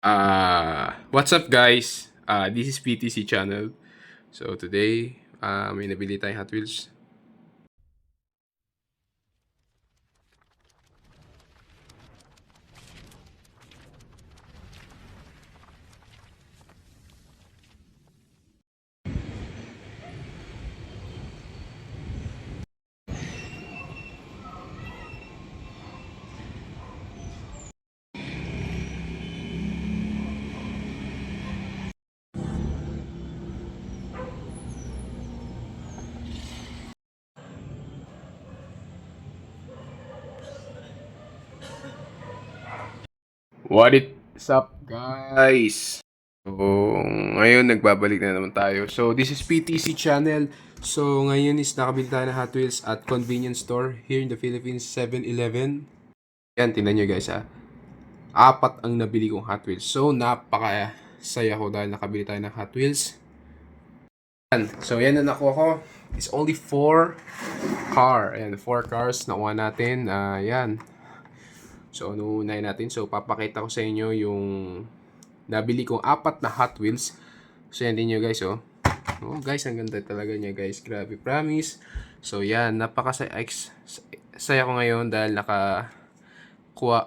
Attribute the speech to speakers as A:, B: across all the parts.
A: What's up guys? This is PTC channel. So today, may nabili tayong Hot Wheels. What is up guys? So ngayon nagbabalik na naman tayo. So this is PTC channel. So ngayon is nakabili tayo ng Hot Wheels at convenience store here in the Philippines, 7-Eleven. Yan, tingnan nyo guys ha. Apat ang nabili kong Hot Wheels. So napaka saya ko dahil nakabili tayo ng Hot Wheels. So yan na nakuha ko. It's only 4 car. Ayan, 4 cars nakuha natin. Yan. So ano unahin natin? So papakita ko sa inyo yung nabili kong apat na Hot Wheels. So yan din nyo guys oh. Oh guys, ang ganda talaga niya guys. Grabe, promise. So yan, saya ko ngayon dahil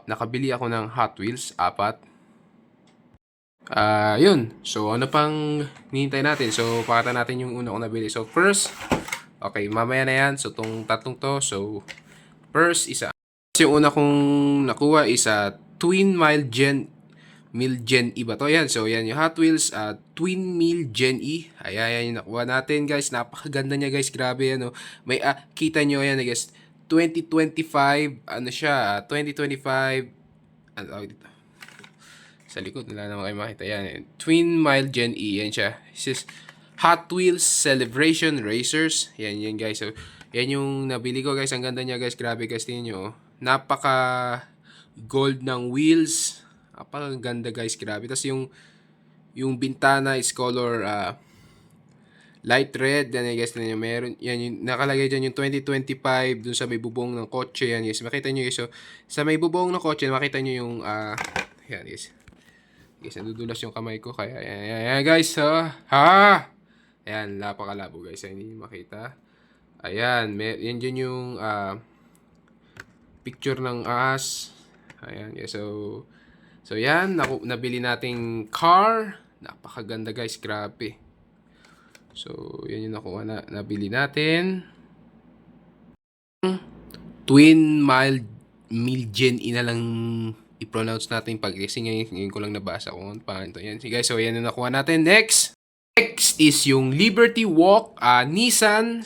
A: nakabili ako ng Hot Wheels, apat. Yun. So, ano pang hinihintay natin? So, pakita natin yung una kong nabili. So, first, okay, mamaya na yan. So, tong tatlong to. So, first, yung una kong nakuha is Twin Mile Gen E ba to? Yan. So, yan yung Hot Wheels Twin Mile Gen E. Ayan yung nakuha natin, guys. Napakaganda niya, guys. Grabe, ano. May, kita nyo, yan, guys. 2025, ano siya, 2025, ano, dito sa likod, wala naman kayo makita yan. Twin Mile Gen E, yan siya. This is Hot Wheels Celebration Racers. Yan guys. So, yan yung nabili ko guys. Ang ganda niya guys. Grabe guys, tingnan nyo. Napaka gold ng wheels. Napaka ganda guys. Grabe. Tapos yung bintana is color light red. Yan guys, tingnan nyo. Meron, yan yung nakalagay dyan yung 2025 dun sa may bubong ng kotse. Yan guys. Makita nyo guys. So, sa may bubong ng kotse, makita nyo yung yan guys. Guys, nadudulas yung kamay ko. Kaya, ayan guys. Ayan, napakalabo guys. Hindi nyo makita. Ayan, yan dyan yung picture ng ahas. Ayan guys. So yan, nabili nating car. Napakaganda guys, grabe. So, yan yung nabili natin. Twin Mile Gen E na lang i-pronounce natin pag kasi ngayon ko lang nabasa kung paano ito. Yan. Guys, so yan na nakuha natin. Next is yung Liberty Walk Nissan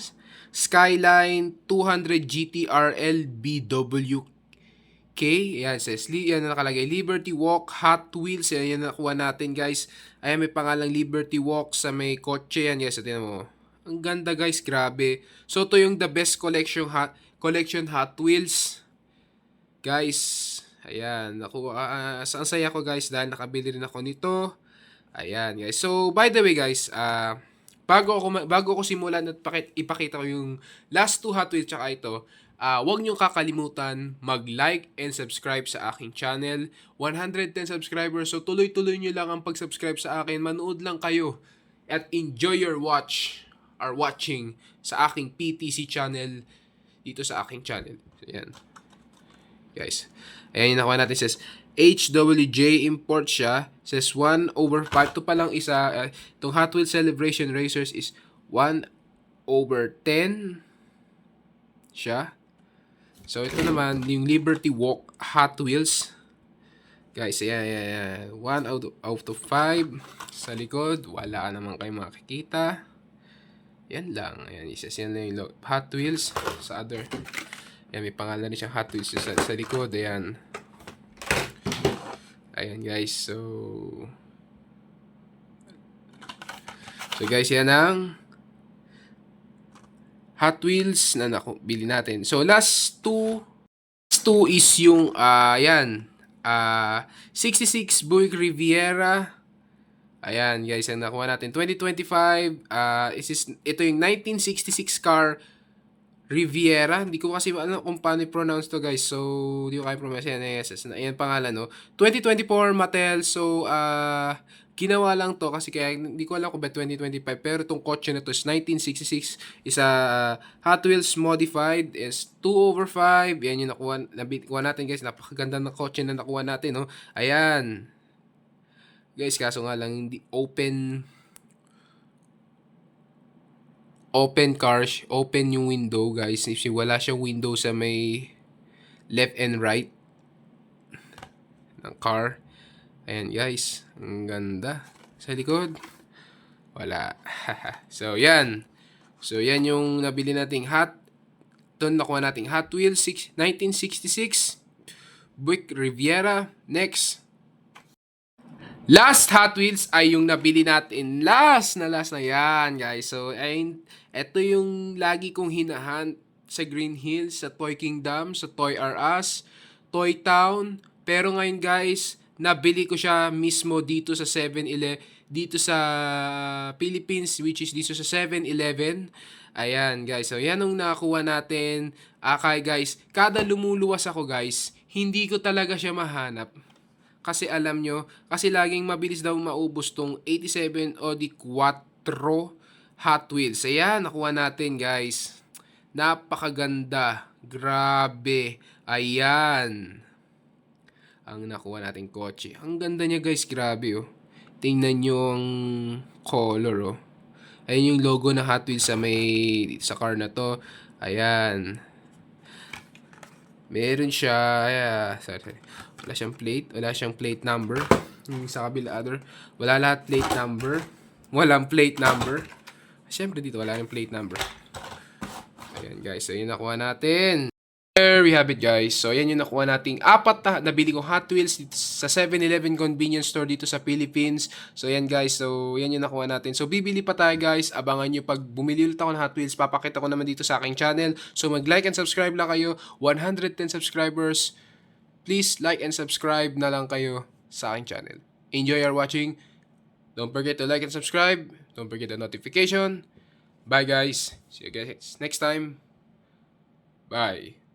A: Skyline 200 GTRL BWK. Yan, says, yan na nakalagay. Liberty Walk Hot Wheels. Yan na nakuha natin, guys. Ayan, may pangalang Liberty Walk sa may kotse. Yan, guys. Tingnan mo. Ang ganda, guys. Grabe. So, ito yung the best collection Hot Wheels. Guys, ayan, ang saya ko guys dahil nakabili rin ako nito. Ayan guys. So, by the way guys, bago ko simulan at ipakita ko yung last two Hot Wheels tsaka ito, huwag niyong kakalimutan mag-like and subscribe sa aking channel. 110 subscribers, so tuloy-tuloy niyo lang ang pag-subscribe sa akin. Manood lang kayo at enjoy your watching sa aking PTC channel dito sa aking channel. Ayan. Guys. Ayan yung nakuha natin. Says, HWJ import siya. Says 1/5. Ito palang isa. Itong Hot Wheels Celebration Racers is 1/10 siya. So, ito naman, yung Liberty Walk Hot Wheels. Guys, ayan. 1 out of 5. Sa likod, wala naman kayo makikita. Yan lang. Ayan, isa yan lang yung Hot Wheels. Sa other, yan, may pangalan siyang Hot Wheels sa likod. Ayan. Ayan guys. So guys, yan ang Hot Wheels na bili natin. So last two is yung 66 Buick Riviera. Ayan guys, ang nakuha natin 2025. Ito yung 1966 car Riviera. Hindi ko kasi alam kung paano i-pronounce to guys. So, hindi ko kaya pronounce yan. Yes, ayan pangalan, no? 2024 Mattel. So, ginawa lang to kasi kaya hindi ko alam kung ba 2025. Pero itong kotse na to is 1966. Is a Hot Wheels modified. Is 2/5. Yan yung nakuha natin guys. Napakaganda ng kotse na nakuha natin, no? Ayan. Guys, kaso nga lang hindi open cars, open yung window guys. If wala siyang window sa may left and right ng car. Ayan guys, ang ganda. Sa likod, wala. So yan. So yan yung nabili nating nakuha nating Hot Wheels 1966 Buick Riviera. Next, last Hot Wheels ay yung nabili natin. Last na yan, guys. So, ayun, ito yung lagi kong hinahunt sa Green Hills, sa Toy Kingdom, sa Toy R Us, Toy Town. Pero ngayon, guys, nabili ko siya mismo dito sa 7-Eleven, dito sa Philippines, which is dito sa 7-Eleven. Ayan, guys. So, yan ang nakakuha natin. Kaya, guys, kada lumuluwas ako, guys, hindi ko talaga siya mahanap. Kasi alam nyo, kasi laging mabilis daw maubos tong 87 Audi Quattro Hot Wheels. Ayan, nakuha natin guys. Napakaganda. Grabe. Ayan. Ang nakuha nating kotse. Ang ganda niya guys, grabe oh. Tingnan nyo ang color oh. Ayun yung logo ng Hot Wheels sa car na to. Ayan. Meron siya, sorry. Wala siyang plate number. Yung sa kabila other, wala lahat plate number. Walang plate number. Siyempre dito wala yung plate number. Ayan guys, so yun nakuha natin. There we have it guys. So yan yung nakuha nating apat na nabili ko Hot Wheels dito sa 7-Eleven convenience store dito sa Philippines. So yan guys, so yan yung nakuha natin. So bibili pa tayo guys. Abangan nyo pag bumili ulit ako ng Hot Wheels. Papakita ko naman dito sa aking channel. So mag-like and subscribe lang kayo. 110 subscribers. Please like and subscribe na lang kayo sa aking channel. Enjoy your watching. Don't forget to like and subscribe. Don't forget the notification. Bye guys. See you guys next time. Bye.